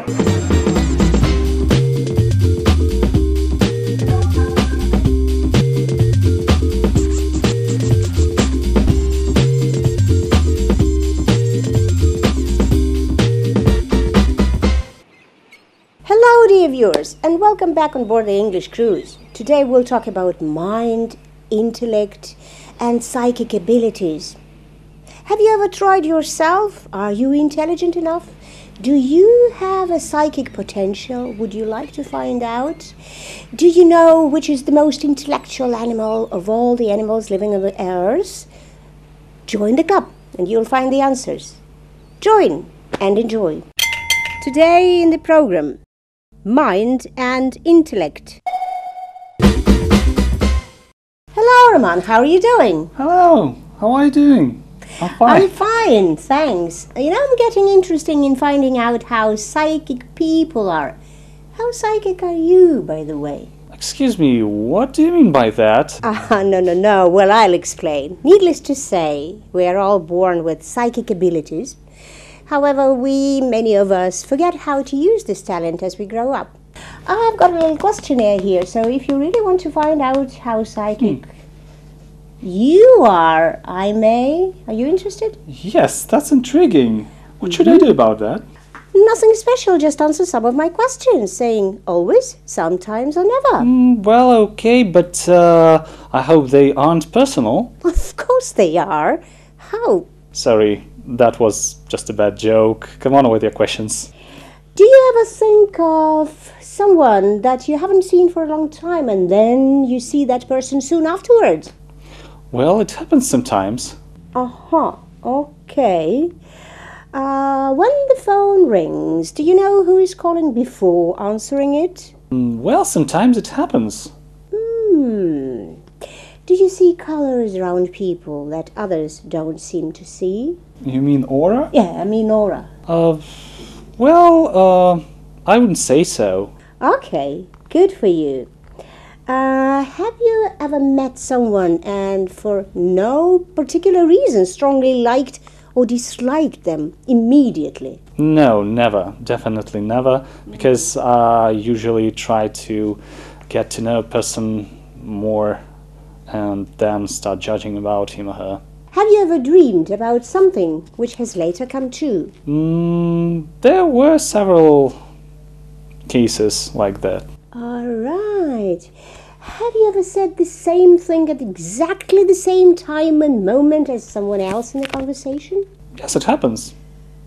Hello dear viewers, and welcome back on board the English Cruise. Today we'll talk about mind, intellect and psychic abilities. Have you ever tried yourself? Are you intelligent enough? Do you have a psychic potential? Would you like to find out? Do you know which is the most intellectual animal of all the animals living on the earth? Join the club and you'll find the answers. Join and enjoy. Today in the program, mind and intellect. Hello Roman, how are you doing? Hello, how are you doing? I'm fine. I'm fine, thanks. You know, I'm getting interested in finding out how psychic people are. How psychic are you, by the way? Excuse me, what do you mean by that? No. Well, I'll explain. Needless to say, we are all born with psychic abilities. However, many of us, forget how to use this talent as we grow up. I've got a little questionnaire here, so if you really want to find out how psychic you are, are you interested? Yes, that's intriguing. What should I do about that? Nothing special, just answer some of my questions, saying always, sometimes or never. Well, okay, but I hope they aren't personal. Of course they are. How? Sorry, that was just a bad joke. Come on with your questions. Do you ever think of someone that you haven't seen for a long time and then you see that person soon afterwards? Well, it happens sometimes. Okay. When the phone rings, do you know who is calling before answering it? Well, sometimes it happens. Do you see colors around people that others don't seem to see? You mean aura? Yeah, I mean aura. Well, I wouldn't say so. Okay, good for you. Have you ever met someone and for no particular reason strongly liked or disliked them immediately? No, never. Definitely never. Because I usually try to get to know a person more and then start judging about him or her. Have you ever dreamed about something which has later come true? There were several cases like that. All right. Have you ever said the same thing at exactly the same time and moment as someone else in the conversation? Yes, it happens.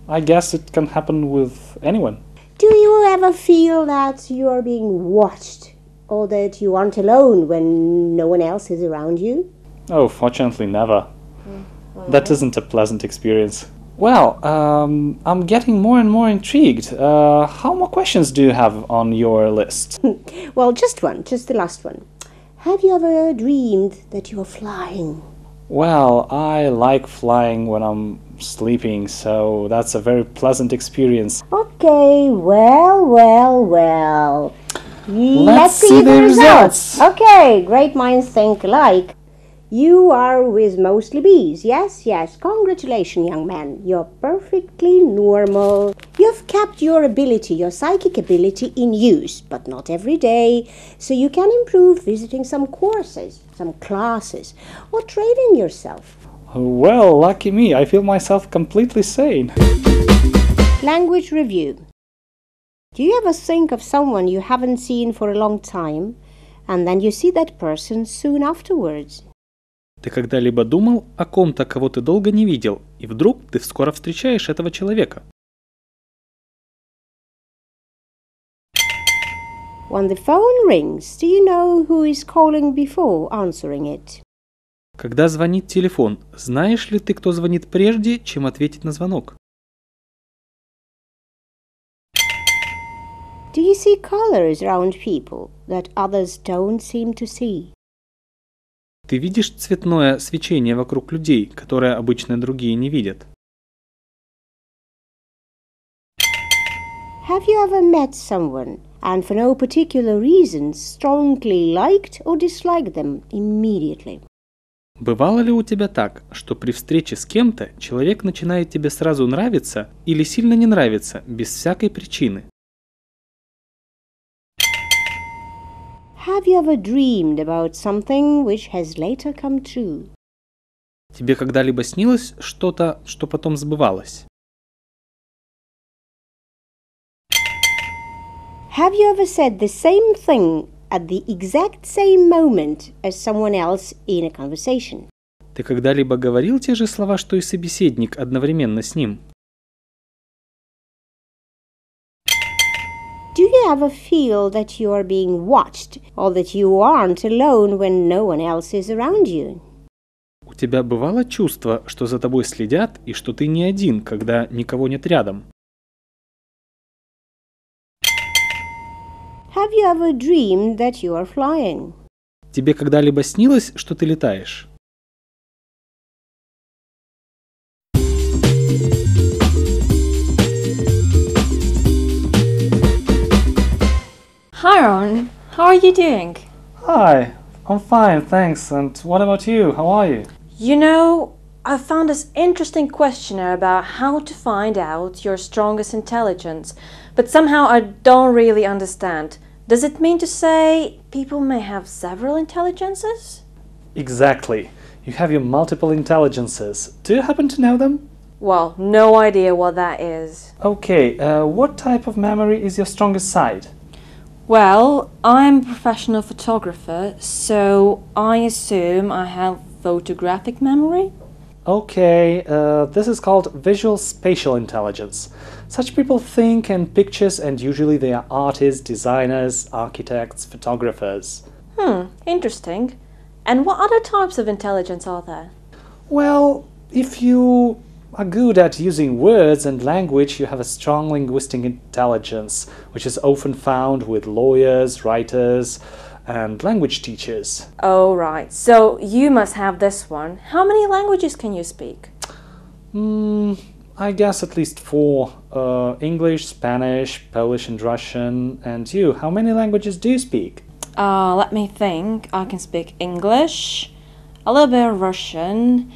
I guess it can happen with anyone. Do you ever feel that you are being watched or that you aren't alone when no one else is around you? Oh, fortunately never. That isn't a pleasant experience. Well, I'm getting more and more intrigued. How more questions do you have on your list? Well, just the last one. Have you ever dreamed that you are flying? Well, I like flying when I'm sleeping, so that's a very pleasant experience. Okay, well. Let's see the results. Okay, great minds think alike. You are with mostly B's. Yes. Congratulations, young man. You're perfectly normal. You've kept your ability, your psychic ability in use, but not every day. So you can improve visiting some courses, some classes, or training yourself. Well, lucky me. I feel myself completely sane. Language review. Do you ever think of someone you haven't seen for a long time, and then you see that person soon afterwards? Ты когда-либо думал о ком-то, кого ты долго не видел, и вдруг ты скоро встречаешь этого человека? When the phone rings, do you know who is calling before answering it? Когда звонит телефон, знаешь ли ты, кто звонит прежде, чем ответить на звонок? Do you see colors around people that others don't seem to see? Ты видишь цветное свечение вокруг людей, которое обычно другие не видят? Have you ever met someone and for no particular reason strongly liked or disliked them immediately? Бывало ли у тебя так, что при встрече с кем-то человек начинает тебе сразу нравиться или сильно не нравиться, без всякой причины? Have you ever dreamed about something which has later come true? Тебе когда-либо снилось что-то, что потом сбывалось? Have you ever said the same thing at the exact same moment as someone else in a conversation? Ты когда-либо говорил те же слова, что и собеседник, одновременно с ним? Do you ever feel that you are being watched or that you aren't alone when no one else is around you? У тебя бывало чувство, что за тобой следят и что ты не один, когда никого нет рядом? Have you ever dreamed that you are flying? Тебе когда-либо снилось, что ты летаешь? Hi Ron, how are you doing? Hi, I'm fine, thanks. And what about you? How are you? You know, I found this interesting questionnaire about how to find out your strongest intelligence, but somehow I don't really understand. Does it mean to say people may have several intelligences? Exactly. You have your multiple intelligences. Do you happen to know them? Well, no idea what that is. Okay, what type of memory is your strongest side? Well, I'm a professional photographer, so I assume I have photographic memory? Okay, this is called visual spatial intelligence. Such people think in pictures and usually they are artists, designers, architects, photographers. Interesting. And what other types of intelligence are there? Well, if you are good at using words and language, you have a strong linguistic intelligence, which is often found with lawyers, writers, and language teachers. Oh, right. So you must have this one. How many languages can you speak? I guess at least 4. English, Spanish, Polish, and Russian. And you, how many languages do you speak? Let me think. I can speak English, a little bit of Russian,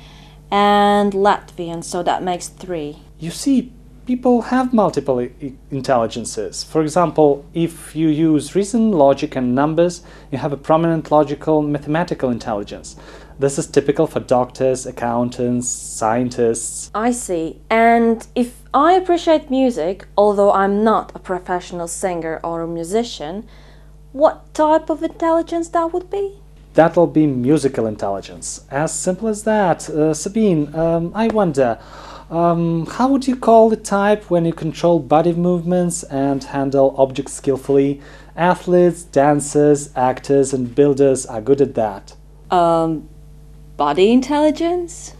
and Latvian, so that makes 3. You see, people have multiple intelligences. For example, if you use reason, logic, and numbers, you have a prominent logical mathematical intelligence. This is typical for doctors, accountants, scientists. I see. And if I appreciate music, although I'm not a professional singer or a musician, what type of intelligence that would be? That'll be musical intelligence. As simple as that. Sabine, I wonder, how would you call the type when you control body movements and handle objects skillfully? Athletes, dancers, actors, and builders are good at that. Body intelligence?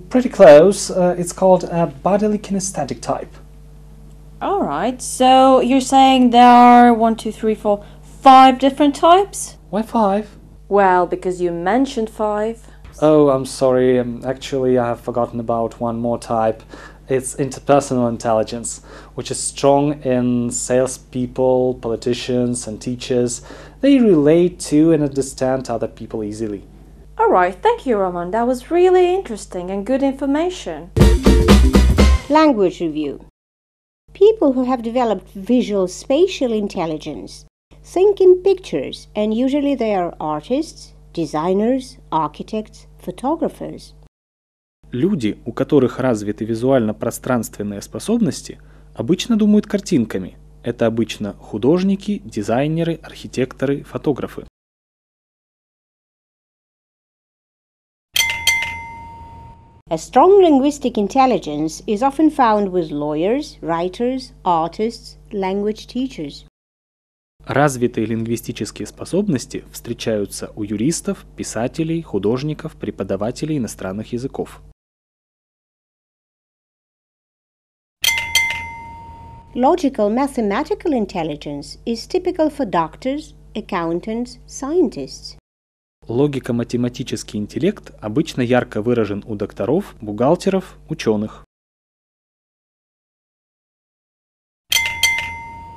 Pretty close. It's called a bodily kinesthetic type. Alright, so you're saying there are 1, 2, 3, 4, 5 different types? Why 5? Well, because you mentioned 5. Oh, I'm sorry. Actually, I have forgotten about one more type. It's interpersonal intelligence, which is strong in salespeople, politicians, and teachers. They relate to and understand other people easily. Alright, thank you, Roman. That was really interesting and good information. Language review. People who have developed visual spatial intelligence think in pictures, and usually they are artists, designers, architects, photographers. Люди, у которых развиты визуально-пространственные способности, обычно думают картинками. Это обычно художники, дизайнеры, архитекторы, фотографы. A strong linguistic intelligence is often found with lawyers, writers, artists, language teachers. Развитые лингвистические способности встречаются у юристов, писателей, художников, преподавателей иностранных языков. Logical mathematical intelligence is typical for doctors, accountants, scientists. Логико-математический интеллект обычно ярко выражен у докторов, бухгалтеров, ученых.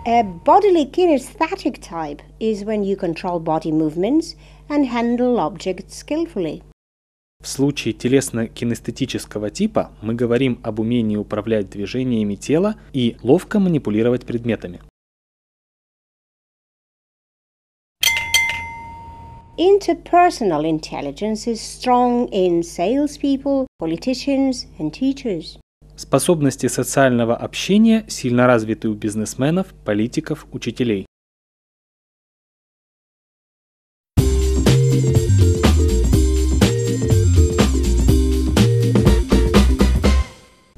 A bodily kinesthetic type is when you control body movements and handle objects skillfully. В случае телесно-кинестетического типа мы говорим об умении управлять движениями тела и ловко манипулировать предметами. interpersonal intelligence is strong in salespeople, politicians, and teachers. Способности социального общения сильно развиты у бизнесменов, политиков, учителей.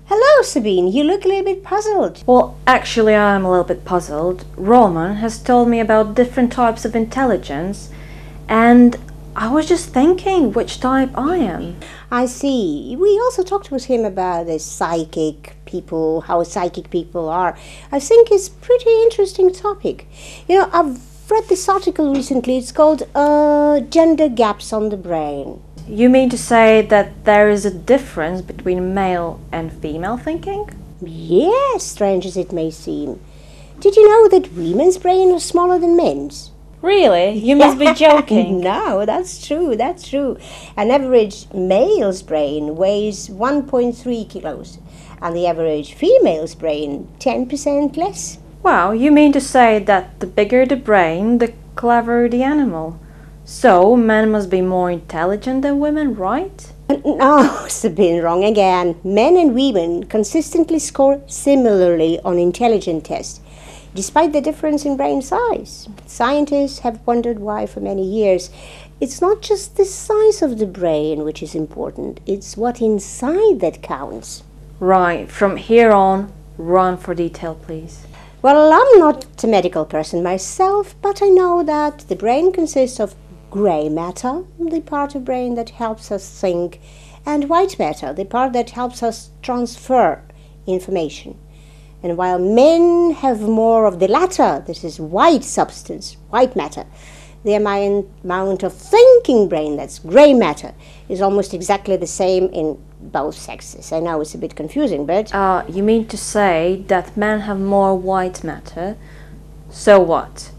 Hello, Sabine. You look a little bit puzzled. Well, actually, I'm a little bit puzzled. Roman has told me about different types of intelligence, and I was just thinking which type I am. I see. We also talked with him about the psychic people, how psychic people are. I think it's a pretty interesting topic. You know, I've read this article recently. It's called Gender Gaps on the Brain. You mean to say that there is a difference between male and female thinking? Yes, strange as it may seem. Did you know that women's brain are smaller than men's? Really? You must be joking. No, that's true, that's true. An average male's brain weighs 1.3 kilos, and the average female's brain 10% less. Wow, you mean to say that the bigger the brain, the cleverer the animal. So, men must be more intelligent than women, right? No, Sabine, wrong again. Men and women consistently score similarly on intelligence tests, despite the difference in brain size. Scientists have wondered why for many years. It's not just the size of the brain which is important, it's what inside that counts. Right, from here on, run for detail, please. Well, I'm not a medical person myself, but I know that the brain consists of grey matter, the part of brain that helps us think, and white matter, the part that helps us transfer information. And while men have more of the latter, this is white substance, white matter, the amount of thinking brain, that's grey matter, is almost exactly the same in both sexes. I know it's a bit confusing, but... You mean to say that men have more white matter? So what?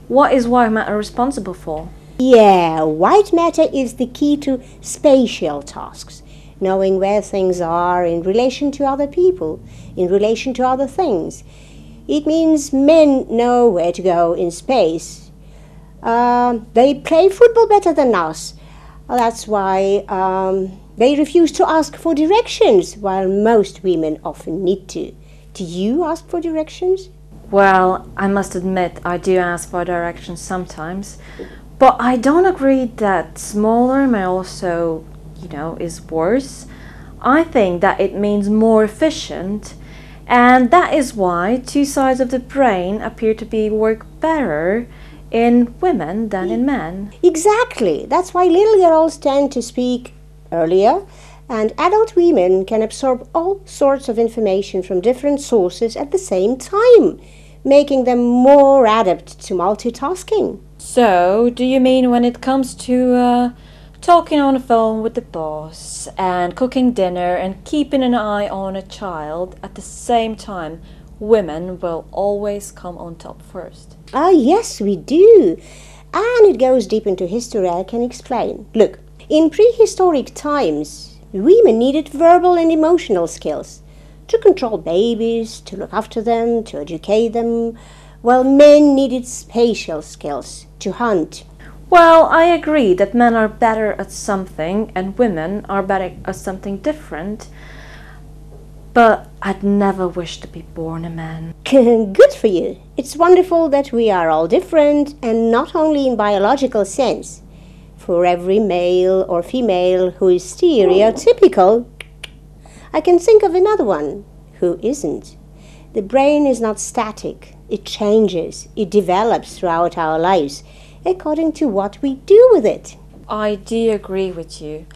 What is white matter responsible for? Yeah, white matter is the key to spatial tasks, knowing where things are in relation to other people, in relation to other things. It means men know where to go in space. They play football better than us. That's why they refuse to ask for directions, while most women often need to. Do you ask for directions? Well, I must admit I do ask for directions sometimes. But I don't agree that smaller may also, is worse. I think that it means more efficient, and that is why two sides of the brain appear to work better in women than in men. Exactly. That's why little girls tend to speak earlier, and adult women can absorb all sorts of information from different sources at the same time, making them more adept to multitasking. So, do you mean when it comes to talking on the phone with the boss and cooking dinner and keeping an eye on a child at the same time, women will always come on top first? Yes, we do. And it goes deep into history, I can explain. Look, in prehistoric times, women needed verbal and emotional skills to control babies, to look after them, to educate them, while men needed spatial skills to hunt. Well, I agree that men are better at something and women are better at something different, but I'd never wish to be born a man. Good for you. It's wonderful that we are all different, and not only in biological sense. For every male or female who is stereotypical, I can think of another one who isn't. The brain is not static. It changes. It develops throughout our lives according to what we do with it. I do agree with you.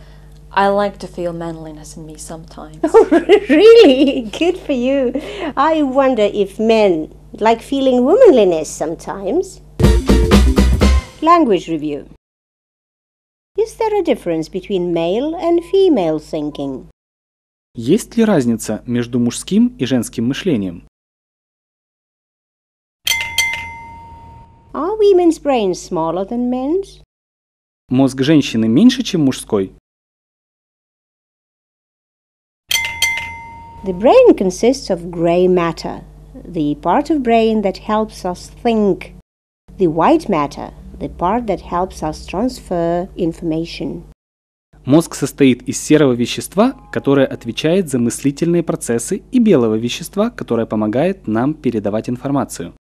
I like to feel manliness in me sometimes. Oh, really? Good for you. I wonder if men like feeling womanliness sometimes. Language review. Is there a difference between male and female thinking? Есть ли разница между мужским и женским мышлением? Are women's brains smaller than men's? Мозг женщины меньше, чем мужской? The brain consists of grey matter, the part of brain that helps us think. The white matter, the part that helps us transfer information. Мозг состоит из серого вещества, которое отвечает за мыслительные процессы, и белого вещества, которое помогает нам передавать информацию.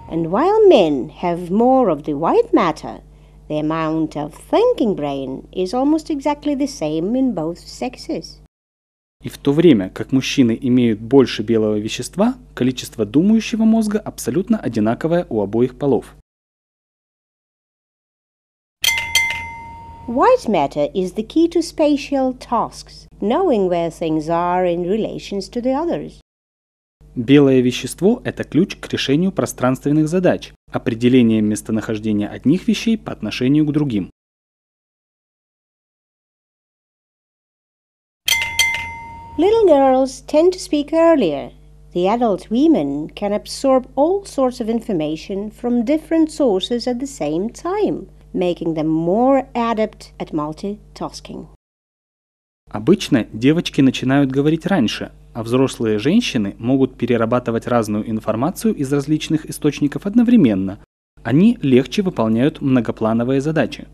And while men have more of the white matter, the amount of thinking brain is almost exactly the same in both sexes. И в то время, как мужчины имеют больше белого вещества, количество думающего мозга абсолютно одинаковое у обоих полов. White matter is the key to spatial tasks, knowing where things are in relations to the others. Белое вещество – это ключ к решению пространственных задач, определением местонахождения одних вещей по отношению к другим. Little girls tend to speak earlier. The adult women can absorb all sorts of information from different sources at the same time, making them more adept at multitasking. Обычно девочки начинают говорить раньше, а взрослые женщины могут перерабатывать разную информацию из различных источников одновременно. Они легче выполняют многоплановые задачи.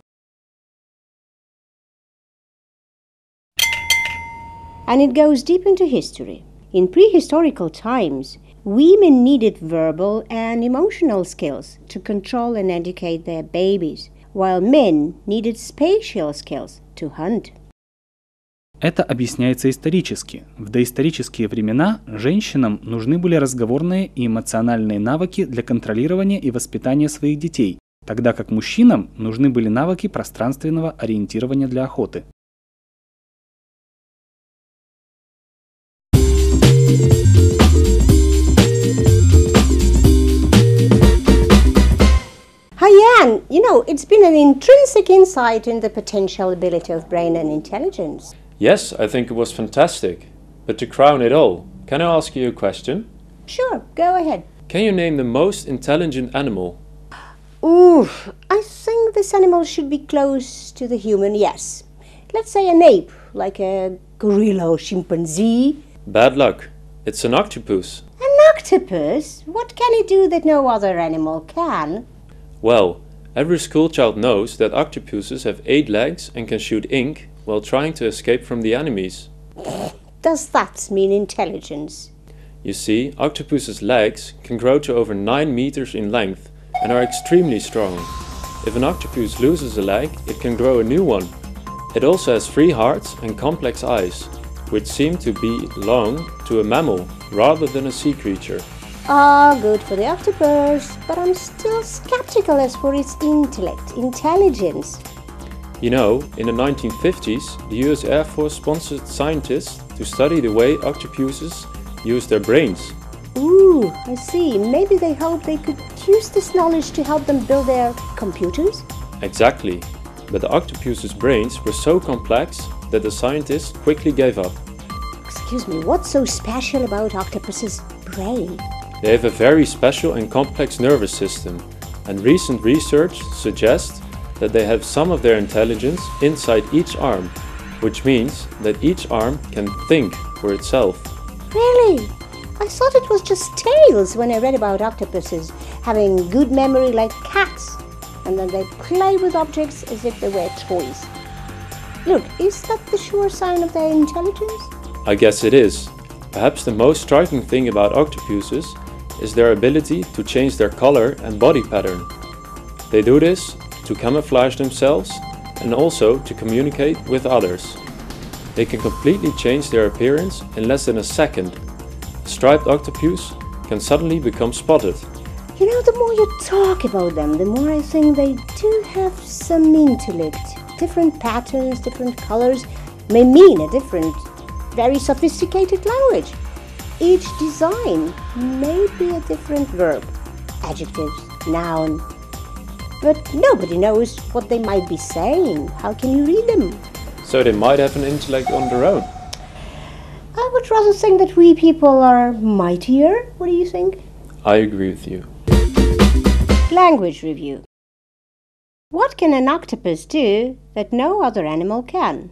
And it goes deep into history. In prehistorical times, women needed verbal and emotional skills to control and educate their babies, while men needed spatial skills to hunt. Это объясняется исторически. В доисторические времена женщинам нужны были разговорные и эмоциональные навыки для контролирования и воспитания своих детей, тогда как мужчинам нужны были навыки пространственного ориентирования для охоты. Hi, Jan. It's been an intrinsic insight in the potential ability of brain and intelligence. Yes, I think it was fantastic. But to crown it all, can I ask you a question? Sure, go ahead. Can you name the most intelligent animal? Ooh, I think this animal should be close to the human, yes. Let's say an ape, like a gorilla or chimpanzee. Bad luck. It's an octopus. An octopus? What can it do that no other animal can? Well, every schoolchild knows that octopuses have 8 legs and can shoot ink while trying to escape from the enemies. Does that mean intelligence? You see, octopus's legs can grow to over 9 meters in length and are extremely strong. If an octopus loses a leg, it can grow a new one. It also has 3 hearts and complex eyes, which seem to belong to a mammal rather than a sea creature. Good for the octopus, but I'm still skeptical as for its intelligence. You know, in the 1950s, the US Air Force sponsored scientists to study the way octopuses use their brains. Ooh, I see. Maybe they hope they could use this knowledge to help them build their computers? Exactly. But the octopus's brains were so complex that the scientists quickly gave up. Excuse me, what's so special about octopus's brain? They have a very special and complex nervous system, and recent research suggests that they have some of their intelligence inside each arm, which means that each arm can think for itself. Really? I thought it was just tales when I read about octopuses having good memory like cats, and then they play with objects as if they were toys. Look, is that the sure sign of their intelligence? I guess it is. Perhaps the most striking thing about octopuses is their ability to change their color and body pattern. They do this to camouflage themselves and also to communicate with others. They can completely change their appearance in less than a second. A striped octopus can suddenly become spotted. The more you talk about them, the more I think they do have some intellect. Different patterns, different colors may mean a different, very sophisticated language. Each design may be a different verb, adjectives, noun. But nobody knows what they might be saying. How can you read them? So they might have an intellect on their own. I would rather think that we people are mightier. What do you think? I agree with you. Language review. What can an octopus do that no other animal can?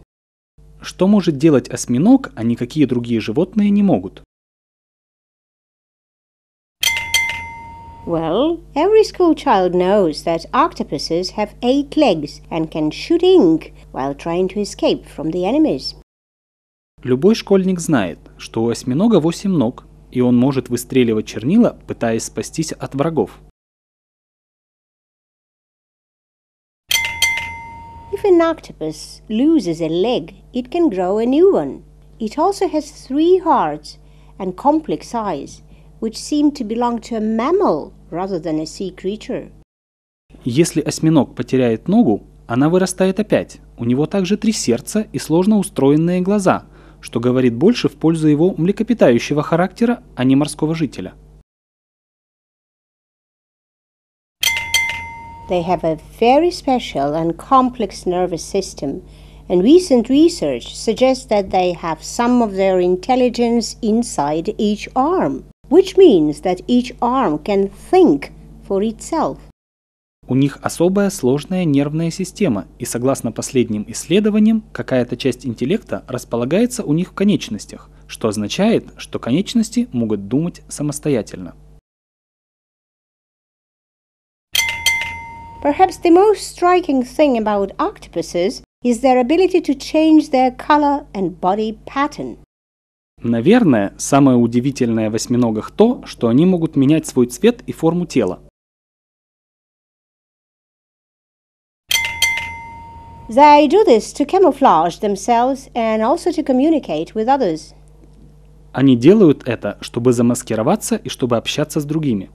Что может делать осьминог, а никакие другие животные не могут? Well, every school child knows that octopuses have 8 legs and can shoot ink while trying to escape from the enemies. Любой школьник знает, что у осьминога 8 ног, и он может выстреливать чернила, пытаясь спастись от врагов. If an octopus loses a leg, it can grow a new one. It also has 3 hearts and complex eyes, which seem to belong to a mammal rather than a sea creature. Если осьминог потеряет ногу, она вырастает опять. У него также 3 сердца и сложно устроенные глаза, что говорит больше в пользу его млекопитающего характера, а не морского жителя. They have a very special and complex nervous system, and recent research suggests that they have some of their intelligence inside each arm, which means that each arm can think for itself. У них особая сложная нервная система, и согласно последним исследованиям, какая-то часть интеллекта располагается у них в конечностях, что означает, что конечности могут думать самостоятельно. Perhaps the most striking thing about octopuses is their ability to change their color and body pattern. Наверное, самое удивительное в осьминогах то, что они могут менять свой цвет и форму тела. They do this to camouflage themselves and also to communicate with others. Они делают это, чтобы замаскироваться и чтобы общаться с другими.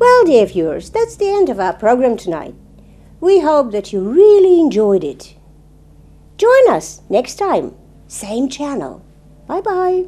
Well, dear viewers, that's the end of our program tonight. We hope that you really enjoyed it. Join us next time, same channel. Bye-bye.